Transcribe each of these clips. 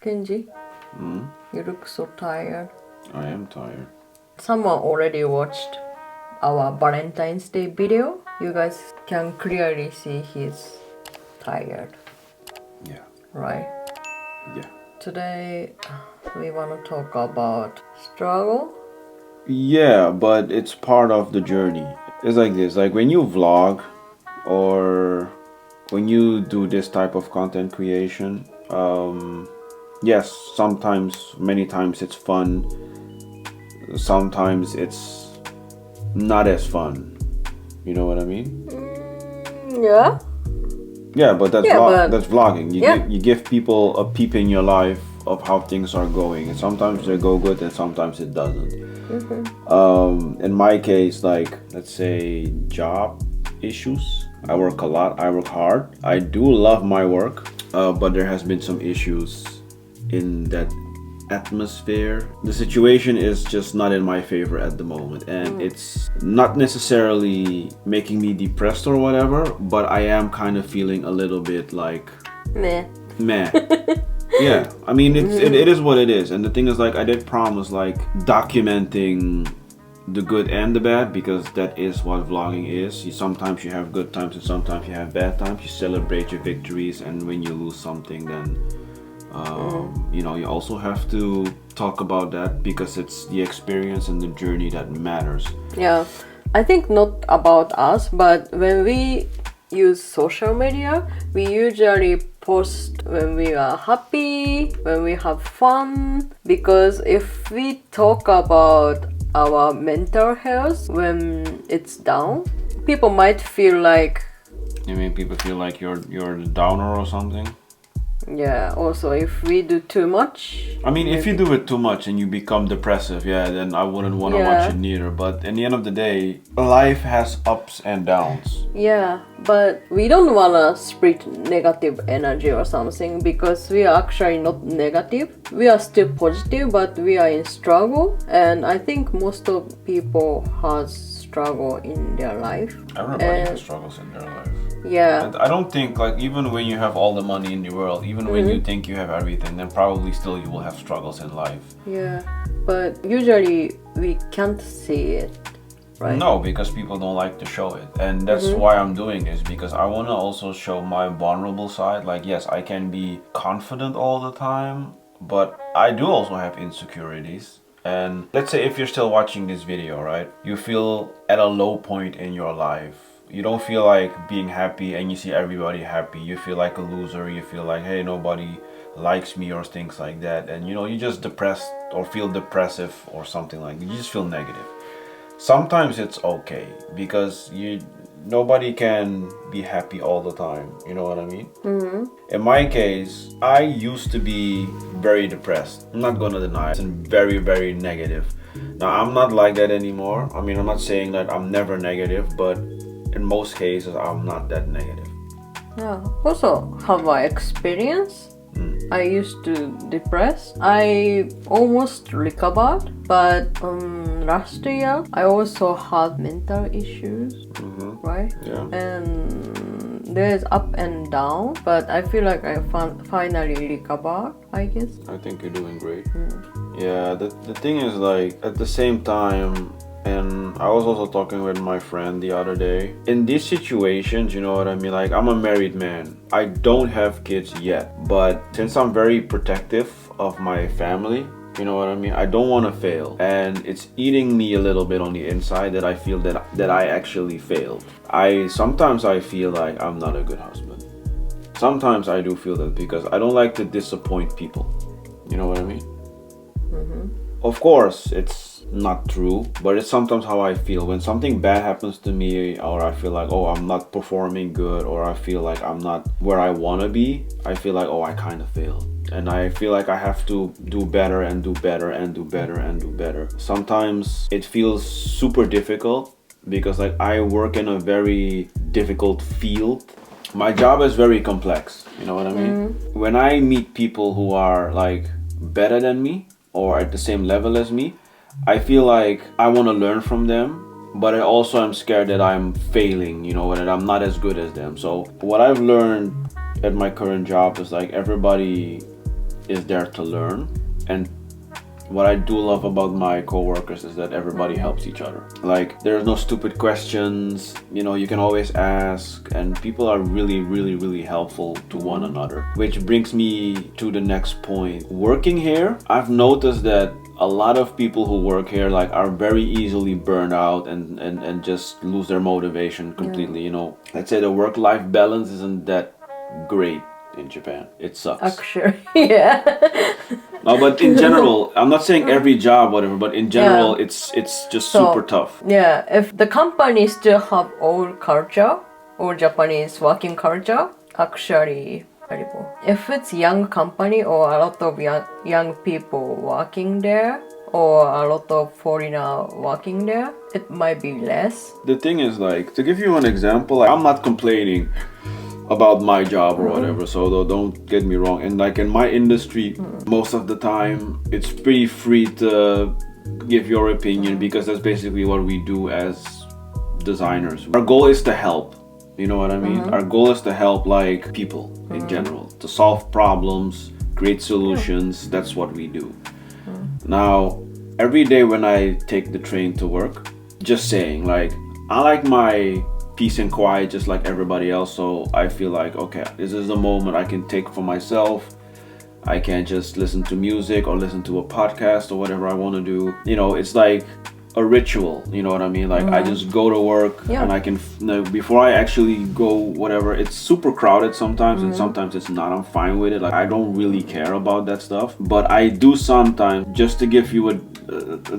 Kenji, Hmm? you look so tired. I am tired. Someone already watched our Valentine's Day video. You guys can clearly see he's tired, Yeah. right? Yeah. Today we want to talk about struggle. Yeah, but it's part of the journey. It's like this, like when you vlog or when you do this type of content creation, yes, sometimes, many times it's fun. Sometimes it's not as fun. You know what I mean? Yeah. Yeah, but that's Yeah, but- that's vlogging. Yeah. You give people a peep in your life of how things are going, and sometimes they go good, and sometimes it doesn't. In my case, like let's say job issues. I work a lot. I work hard. I do love my work, but there has been some issues in that atmosphere. The situation is just not in my favor at the moment, and it's not necessarily making me depressed or whatever, but I am kind of feeling a little bit like Meh. meh. Yeah, I mean it is what it is, and the thing is, like, I did promise like documenting the good and the bad, because that is what vlogging is. Sometimes you have good times and sometimes you have bad times. You celebrate your victories, and when you lose something, then you know, you also have to talk about that, because it's the experience and the journey that matters. Yeah, I think not about us, but when we use social media, we usually post when we are happy, when we have fun, because if we talk about our mental health when it's down, people might feel like, You mean people feel like you're the downer or something? yeah, also if we do too much. I mean, if you do it too much and you become depressive, yeah, then I wouldn't want to watch it neither. But in the end of the day, life has ups and downs. Yeah, but we don't wanna spread negative energy or something, because we are actually not negative. We are still positive, but we are in struggle, and I think most of people has struggle in their life. Everybody has struggles in their life. Yeah. And I don't think, like, even when you have all the money in the world, even when you think you have everything, then probably still you will have struggles in life. Yeah, but usually we can't see it, right? No, because people don't like to show it. And that's why I'm doing this, because I want to also show my vulnerable side. Like, yes, I can be confident all the time, but I do also have insecurities. And let's say if you're still watching this video, right? You feel at a low point in your life. You don't feel like being happy, and you see everybody happy. You feel like a loser. You feel like, hey, nobody likes me, or things like that. And you know, you just depressed or feel depressive or something like that. You just feel negative. Sometimes it's okay, because nobody can be happy all the time. You know what I mean? In my case, I used to be very depressed. I'm not gonna deny it. And very, very negative. Now, I'm not like that anymore. I mean, I'm not saying that I'm never negative, but in most cases, I'm not that negative. Yeah. Also, have I experience? I used to depress. I almost recovered, but last year I also had mental issues, right? Yeah. And there's up and down, but I feel like I finally recovered, I guess. I think you're doing great. Yeah, the thing is, like, at the same time, and I was also talking with my friend the other day. In these situations, you know what I mean? Like, I'm a married man. I don't have kids yet. But since I'm very protective of my family, you know what I mean? I don't want to fail. And it's eating me a little bit on the inside that I feel that I actually failed. Sometimes I feel like I'm not a good husband. Sometimes I do feel that, because I don't like to disappoint people. You know what I mean? Of course, it's not true, but it's sometimes how I feel. When something bad happens to me, or I feel like, oh, I'm not performing good, or I feel like I'm not where I want to be, I feel like, oh, I kind of failed. And I feel like I have to do better and do better and do better and do better. Sometimes it feels super difficult, because like I work in a very difficult field. My job is very complex, you know what I mean? When I meet people who are like better than me, or at the same level as me, I feel like I want to learn from them, but I also am scared that I'm failing, you know, and that I'm not as good as them. So what I've learned at my current job is, like, everybody is there to learn. And what I do love about my coworkers is that everybody helps each other. Like, there's no stupid questions, you can always ask, and people are really, really, really helpful to one another. Which brings me to the next point. Working here, I've noticed that a lot of people who work here are very easily burned out and just lose their motivation completely. Let's say the work-life balance isn't that great in Japan. It sucks. Actually, yeah. No, but in general, I'm not saying every job, whatever, but in general, it's just super tough. Yeah, if the company still have old culture, old Japanese working culture, actually terrible. If it's young company or a lot of young people working there, or a lot of foreigner working there, it might be less. The thing is, to give you an example, I'm not complaining about my job or whatever, so don't get me wrong. And in my industry, most of the time it's pretty free to give your opinion, because that's basically what we do as designers. Our goal is to help, you know what I mean? Our goal is to help people in general, to solve problems, create solutions. That's what we do. Now, every day when I take the train to work, just saying, I like my peace and quiet just like everybody else, so I feel okay, this is a moment I can take for myself. I can just listen to music or listen to a podcast or whatever I want to do. It's like a ritual, you know what I mean? I just go to work and I can, before I actually go whatever, it's super crowded sometimes and sometimes it's not. I'm fine with it. I don't really care about that stuff, but I do sometimes. Just to give you a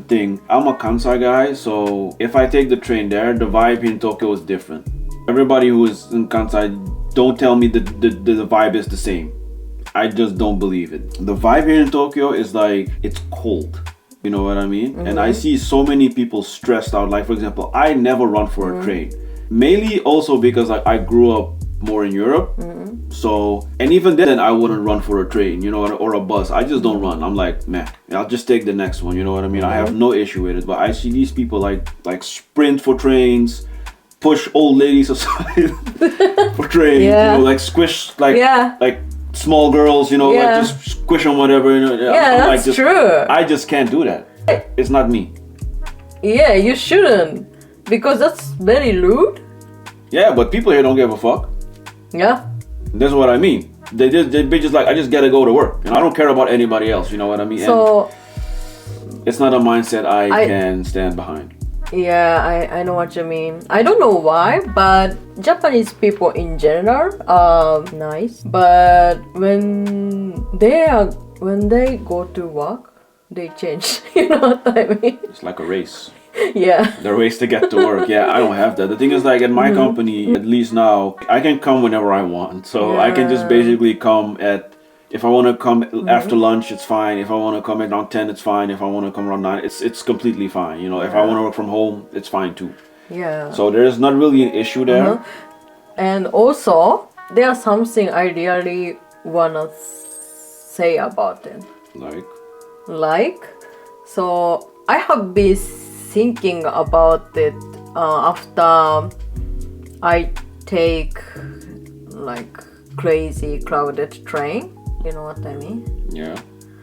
thing, I'm a Kansai guy, so if I take the train there, the vibe in Tokyo is different. Everybody who is in Kansai, don't tell me the vibe is the same. I just don't believe it. The vibe here in Tokyo is it's cold. You know what I mean? And I see so many people stressed out. For example, I never run for a train. Mainly also because I grew up more in Europe. So, and even then I wouldn't run for a train, or a bus. I just don't run. I'm man, I'll just take the next one, you know what I mean? I have no issue with it. But I see these people like sprint for trains, push old ladies aside for trains, squish small girls, just squish them, whatever. Yeah, that's true. I just can't do that. It's not me. Yeah, you shouldn't, because that's very rude. Yeah, but people here don't give a fuck. Yeah. That's what I mean. They just I just gotta go to work. I don't care about anybody else. You know what I mean? So and it's not a mindset I can stand behind. Yeah, I know what you mean. I don't know why, but Japanese people in general are nice. But when they go to work, they change. You know what I mean? It's like a race. Yeah. The race to get to work. Yeah, I don't have that. The thing is, at my company, at least now, I can come whenever I want. So I can just basically come if I want to come after lunch, it's fine. If I want to come at around 10, it's fine. If I want to come around 9, it's completely fine. If I want to work from home, it's fine too. Yeah. So there's not really an issue there. And also, there's something I really wanna say about it. So I have been thinking about it after I take crazy crowded train. You know what I mean? Yeah.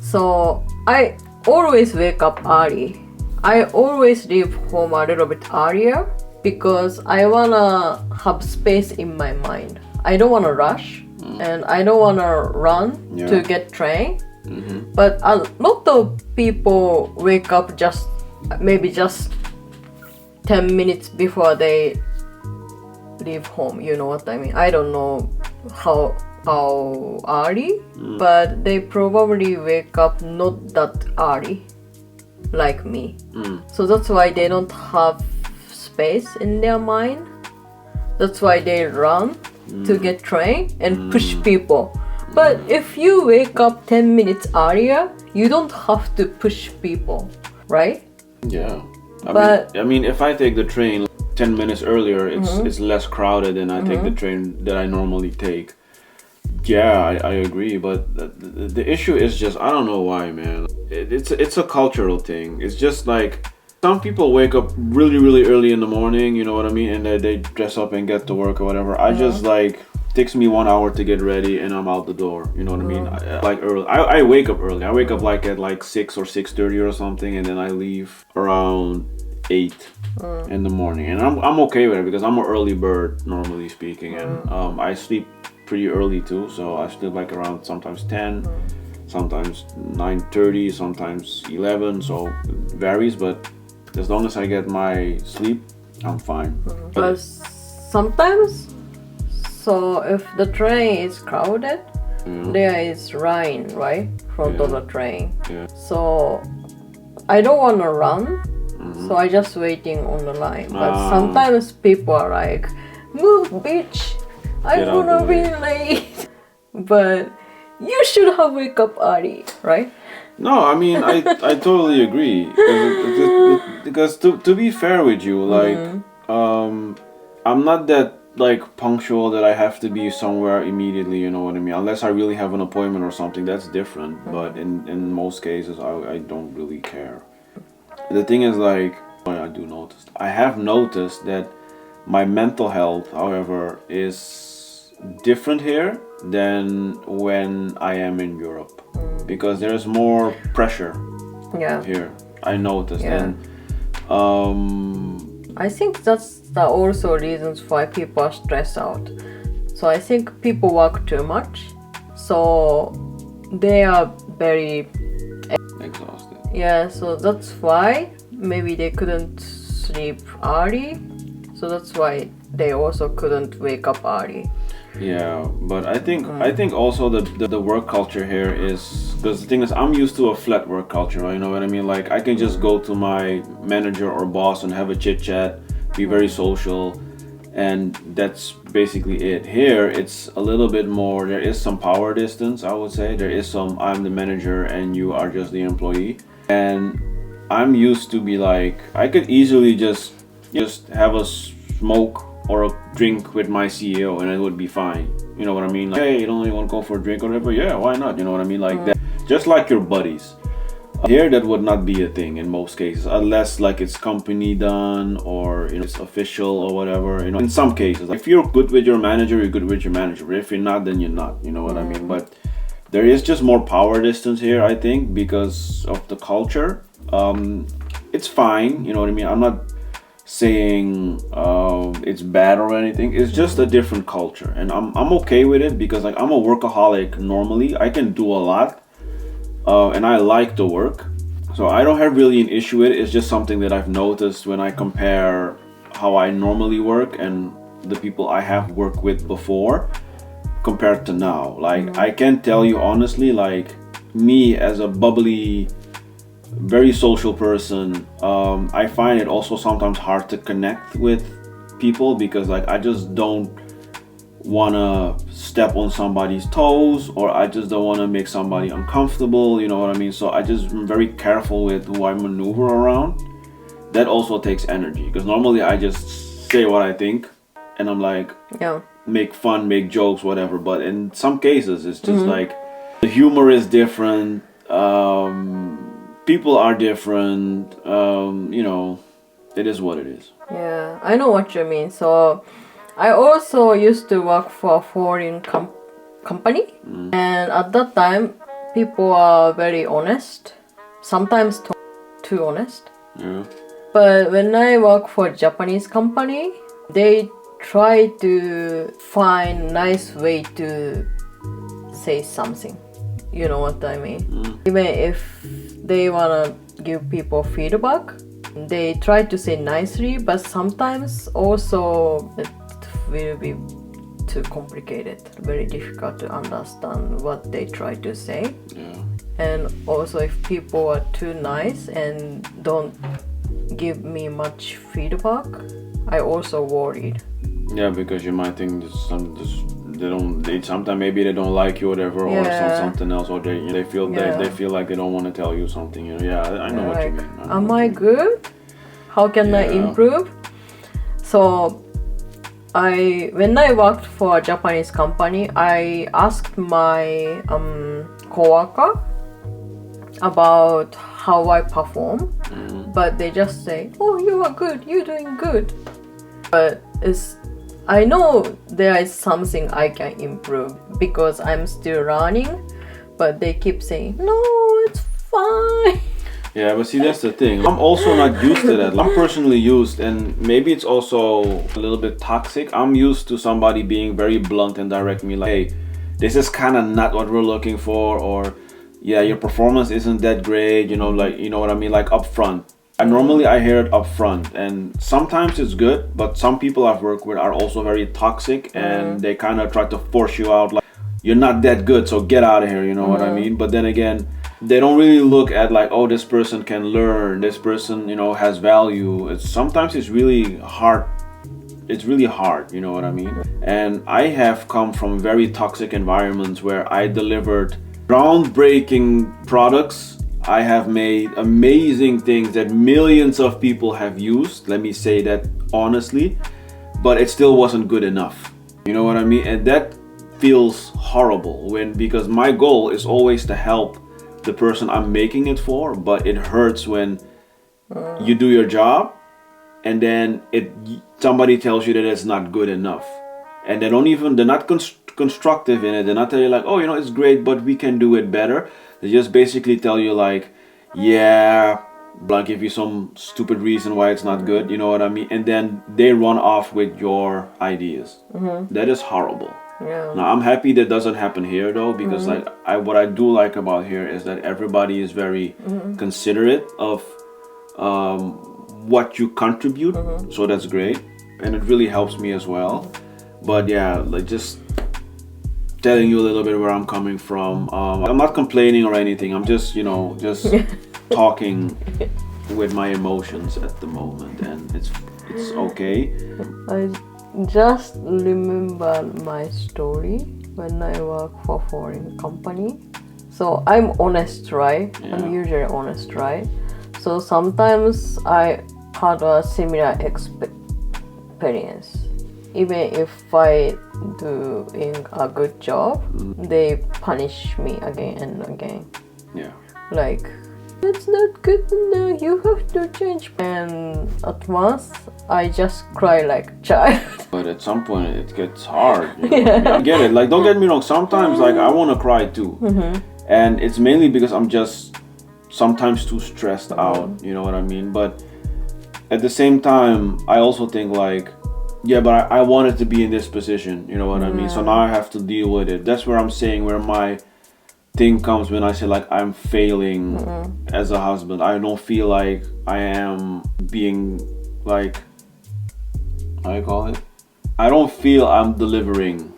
So I always wake up early. I always leave home a little bit earlier because I wanna have space in my mind. I don't wanna rush and I don't wanna run to get train. But a lot of people wake up maybe just 10 minutes before they leave home. You know what I mean? I don't know how early, but they probably wake up not that early like me. So that's why they don't have space in their mind. That's why they run to get train and push people. But if you wake up 10 minutes earlier, you don't have to push people, right? Yeah. I mean, if I take the train 10 minutes earlier, it's less crowded than I take the train that I normally take. Yeah, I agree, but the issue is just, I don't know why, man. It's a cultural thing. It's just some people wake up really, really early in the morning, you know what I mean? And they dress up and get to work or whatever. I just takes me 1 hour to get ready and I'm out the door. You know what I mean? Like early. I wake up early. I wake up like at like 6 or 6:30 or something, and then I leave around 8 in the morning. And I'm okay with it because I'm an early bird, normally speaking, and I sleep pretty early too. So I sleep like around sometimes 10, sometimes 9:30, sometimes 11. So it varies, but as long as I get my sleep, I'm fine. But sometimes, so if the train is crowded, there is rain, right? Front of the train. Yeah. So I don't want to run, so I just waiting on the line. But sometimes people are like, move bitch, I'm gonna be late. But you should have wake up early, right? No, I mean, I totally agree. Because to be fair with you, like, I'm not that like punctual that I have to be somewhere immediately, you know what I mean? Unless I really have an appointment or something, that's different. But in most cases, I don't really care. The thing is, like, I do notice. I have noticed that my mental health, however, is different here than when I am in Europe. Because there's more pressure here, I noticed. And I think that's the also reasons why people are stressed out. So I think people work too much, so they are very exhausted. Yeah, so that's why maybe they couldn't sleep early. So that's why they also couldn't wake up early. Yeah, but I think also the work culture here is, because the thing is, I'm used to a flat work culture, right? You know what I mean? Like, I can just go to my manager or boss and have a chit chat, be very social, and that's basically it. Here, it's a little bit more. There is some power distance, I would say. There is some, I'm the manager and you are just the employee, and I'm used to be like, I could easily just have a smoke or a drink with my CEO and it would be fine. You know what I mean? Like, hey, you don't want to go for a drink or whatever? Yeah, why not? You know what I mean? Like that. Just like your buddies. Here, that would not be a thing in most cases, unless like it's company done or, you know, it's official or whatever. You know, in some cases, like, if you're good with your manager, you're good with your manager. But if you're not, then you're not. You know what I mean? But there is just more power distance here, I think, because of the culture. It's fine. You know what I mean? I'm not saying it's bad or anything. It's just a different culture, and I'm okay with it because, like, I'm a workaholic normally. I can do a lot, and I like to work, so I don't have really an issue with it. It's just something that I've noticed when I compare how I normally work and the people I have worked with before compared to now. Like, I can tell you honestly, like, me as a bubbly, very social person, I find it also sometimes hard to connect with people because, like, I just don't want to step on somebody's toes, or I just don't want to make somebody uncomfortable, you know what I mean? So I just am very careful with who I maneuver around. That also takes energy, because normally I just say what I think and I'm like, make fun, make jokes, whatever. But in some cases it's just like the humor is different, people are different, you know, it is what it is. Yeah, I know what you mean. So I also used to work for a foreign company, and at that time people are very honest, sometimes too honest. Yeah. But when I work for a Japanese company, they try to find nice way to say something. You know what I mean? Even if they wanna give people feedback, they try to say nicely, but sometimes also it will be too complicated, very difficult to understand what they try to say. Yeah. And also if people are too nice and don't give me much feedback, I also worried. Yeah, because you might think they sometimes maybe they don't like you or whatever, or something else, or they feel they feel like they don't want to tell you something. You know, I know what you mean. Am I good? How can I improve? So when I worked for a Japanese company, I asked my coworker about how I perform, but they just say, "Oh, you are good. You're doing good." But it's I know there is something I can improve because I'm still learning, but they keep saying, no, it's fine. Yeah, but see, that's the thing. I'm also not used to that. I'm personally used, and maybe it's also a little bit toxic. I'm used to somebody being very blunt and direct me like, hey, this is kind of not what we're looking for, or yeah, your performance isn't that great, you know, like, you know what I mean, like upfront. And normally I hear it upfront, and sometimes it's good, but some people I've worked with are also very toxic, and they kind of try to force you out, like, you're not that good, so get out of here, you know what I mean? But then again, they don't really look at like, oh, this person can learn, this person, you know, has value. Sometimes it's really hard. It's really hard, you know what I mean? And I have come from very toxic environments where I delivered groundbreaking products. I have made amazing things that millions of people have used. Let me say that honestly, but it still wasn't good enough. You know what I mean? And that feels horrible because my goal is always to help the person I'm making it for, but it hurts when you do your job and then somebody tells you that it's not good enough, and they're not constructive in it. They're not telling you like, oh, you know, it's great, but we can do it better. They just basically tell you like, yeah, blah, give you some stupid reason why it's not good, you know what I mean? And then they run off with your ideas. That is horrible. Yeah. Now I'm happy that doesn't happen here though, because like what I do like about here is that everybody is very considerate of what you contribute, so that's great, and it really helps me as well. But yeah, like just telling you a little bit where I'm coming from. I'm not complaining or anything. I'm just, you know, just talking with my emotions at the moment, and it's okay. I just remember my story when I work for foreign company. So I'm honest, right? Yeah. I'm usually honest, right? So sometimes I had a similar experience. Even if I doing a good job, they punish me again and again. Yeah. Like, it's not good enough, you have to change. And at once, I just cry like a child. But at some point, it gets hard. You know? I get it. Like, don't get me wrong. Sometimes, like, I want to cry too. And it's mainly because I'm just sometimes too stressed out. You know what I mean? But at the same time, I also think like, yeah, but I wanted to be in this position. You know what I mean? So now I have to deal with it. That's where I'm saying where my thing comes when I say like I'm failing as a husband. I don't feel like I am being like, how do you call it? I don't feel I'm delivering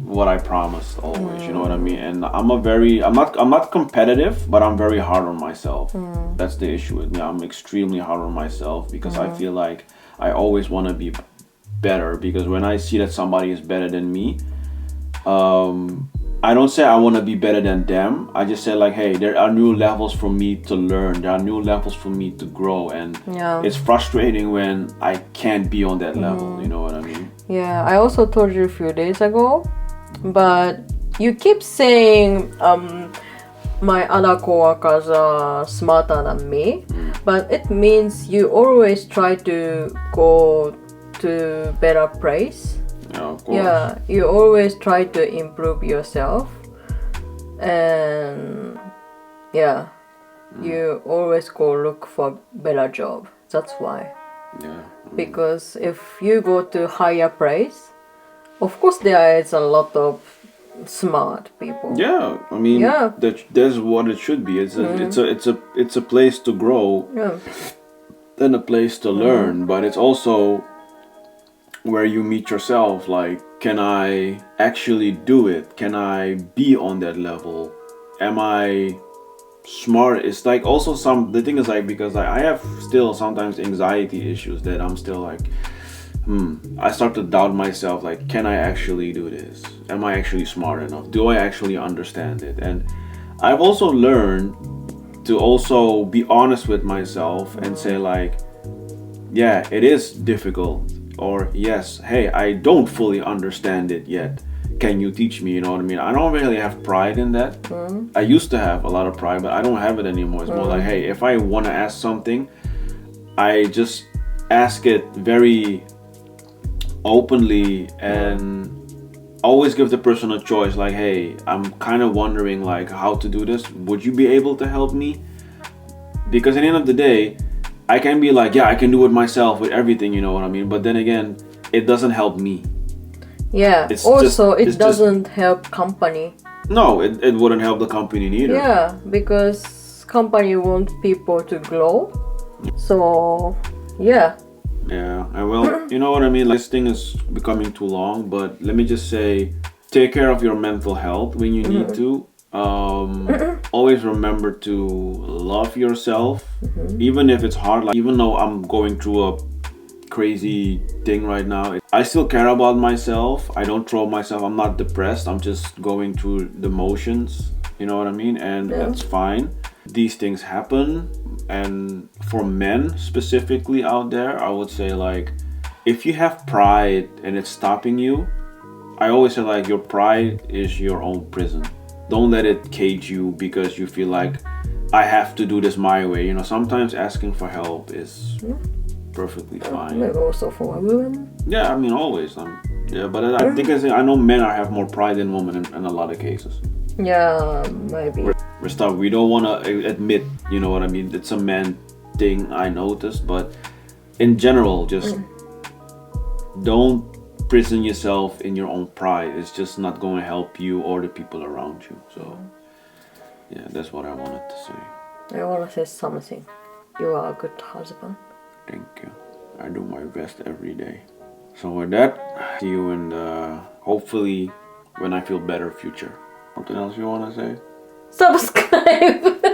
what I promised always, you know what I mean? And I'm not competitive, but I'm very hard on myself. That's the issue with me. I'm extremely hard on myself because I feel like I always want to be better, because when I see that somebody is better than me, I don't say I want to be better than them. I just say like, hey, there are new levels for me to learn. There are new levels for me to grow. And it's frustrating when I can't be on that level. You know what I mean? Yeah, I also told you a few days ago, but you keep saying my other coworkers are smarter than me, but it means you always try to go to better place. Yeah, of course. Yeah, you always try to improve yourself, and yeah, you always go look for better job. That's why. Yeah. Because if you go to higher place, of course there is a lot of smart people. Yeah, I mean, that's what it should be. It's a place to grow, and a place to learn. But it's also where you meet yourself. Like, can I actually do it? Can I be on that level? Am I smart? It's like also the thing is like, because I have still sometimes anxiety issues that I'm still like, I start to doubt myself, like, can I actually do this? Am I actually smart enough? Do I actually understand it? And I've also learned to also be honest with myself and say like, yeah, it is difficult, or yes, hey, I don't fully understand it yet. Can you teach me? You know what I mean? I don't really have pride in that. I used to have a lot of pride, but I don't have it anymore. It's more like, hey, if I want to ask something, I just ask it very openly and always give the person a choice, like, hey, I'm kind of wondering like how to do this, would you be able to help me? Because at the end of the day, I can be like, yeah, I can do it myself with everything, you know what I mean? But then again, it doesn't help me. Yeah, It's also just- it it's doesn't help company. No, it wouldn't help the company neither. Yeah, because company want people to grow. So yeah. Yeah, and well, you know what I mean? Like, this thing is becoming too long, but let me just say, take care of your mental health when you need to. Always remember to love yourself, even if it's hard. Like, even though I'm going through a crazy thing right now, I still care about myself. I don't throw myself. I'm not depressed. I'm just going through the motions. You know what I mean? And that's fine. These things happen. And for men specifically out there, I would say, like, if you have pride and it's stopping you, I always say, like, your pride is your own prison. Don't let it cage you because you feel like I have to do this my way. You know, sometimes asking for help is perfectly fine. Maybe also for women. Yeah, I mean, always. Yeah, but I think I know men have more pride than women in a lot of cases. Yeah, maybe. We don't want to admit, you know what I mean? It's a man thing, I noticed, but in general, just don't prison yourself in your own pride. It's just not going to help you or the people around you. So yeah, that's what I wanted to say. I want to say something. You are a good husband. Thank you. I do my best every day. So with that, see you in the, hopefully, when I feel better future. Something else you want to say? Subscribe!